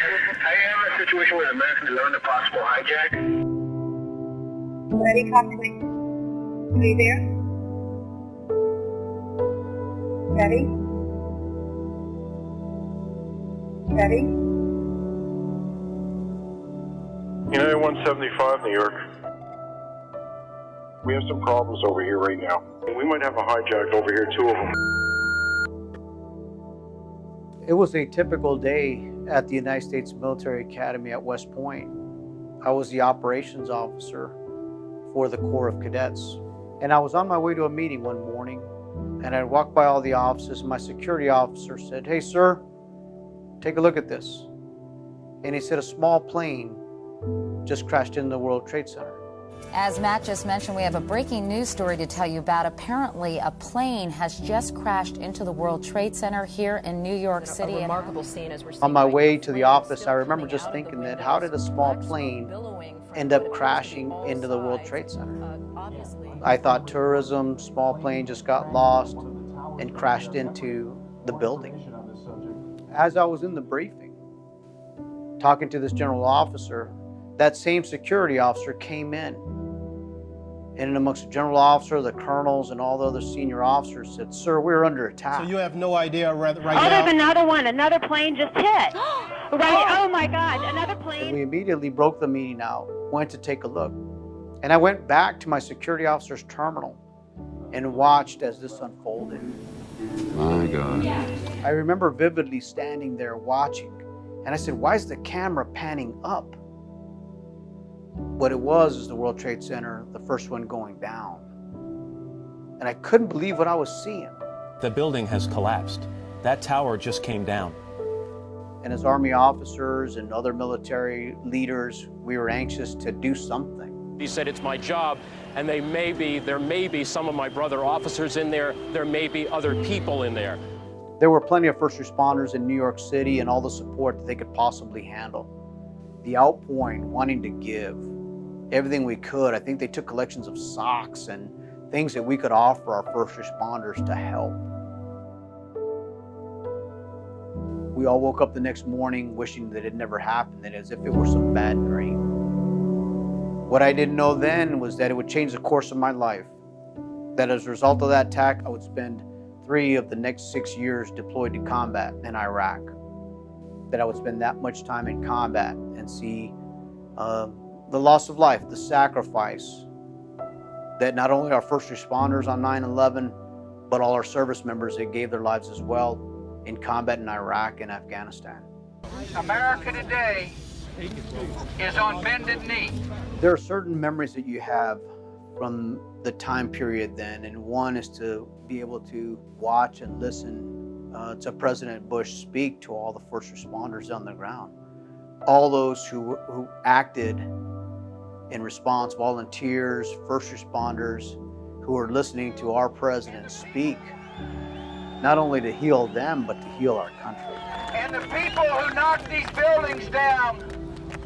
I have a situation with American to learn a possible hijack. Ready, copy. Are you there? Ready? Ready? United 175, New York. We have some problems over here right now. We might have a hijack over here, two of them. It was a typical day at the United States Military Academy at West Point. I was the operations officer for the Corps of Cadets. And I was on my way to a meeting one morning, and I walked by all the offices, and my security officer said, "Hey, sir, take a look at this." And he said a small plane just crashed into the World Trade Center. As Matt just mentioned, we have a breaking news story to tell you about. Apparently, a plane has just crashed into the World Trade Center here in New York City. A remarkable scene as we're seeing. On my way to the office, I remember just thinking that how did a small plane end up crashing into the World Trade Center? I thought tourism, small plane just got lost and crashed into the building. As I was in the briefing, talking to this general officer, that same security officer came in. And amongst the general officer, the colonels, and all the other senior officers said, "Sir, we're under attack." So you have no idea right now? There's another one. Another plane just hit. Right. Oh my God. Another plane. And we immediately broke the meeting out, went to take a look. And I went back to my security officer's terminal and watched as this unfolded. My God. I remember vividly standing there watching. And I said, "Why is the camera panning up?" What it was is the World Trade Center, the first one going down. And I couldn't believe what I was seeing. The building has collapsed. That tower just came down. And as Army officers and other military leaders, we were anxious to do something. He said, "It's my job, and there may be some of my brother officers in there. There may be other people in there." There were plenty of first responders in New York City and all the support that they could possibly handle. The outpouring, wanting to give everything we could. I think they took collections of socks and things that we could offer our first responders to help. We all woke up the next morning wishing that it never happened, and as if it were some bad dream. What I didn't know then was that it would change the course of my life. That as a result of that attack, I would spend 3 of the next 6 years deployed to combat in Iraq. That I would spend that much time in combat and see the loss of life, the sacrifice that not only our first responders on 9/11, but all our service members that gave their lives as well in combat in Iraq and Afghanistan. America today is on bended knee. There are certain memories that you have from the time period then, and one is to be able to watch and listen to President Bush speak to all the first responders on the ground. All those who acted in response, volunteers, first responders, who are listening to our president speak, not only to heal them, but to heal our country. And the people who knock these buildings down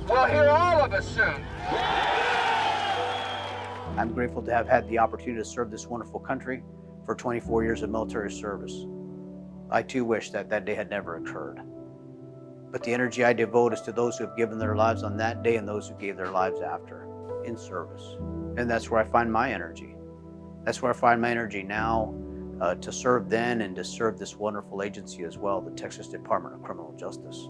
will hear all of us soon. I'm grateful to have had the opportunity to serve this wonderful country for 24 years of military service. I too wish that that day had never occurred. But the energy I devote is to those who have given their lives on that day and those who gave their lives after in service. And that's where I find my energy. That's where I find my energy now to serve then and to serve this wonderful agency as well, the Texas Department of Criminal Justice.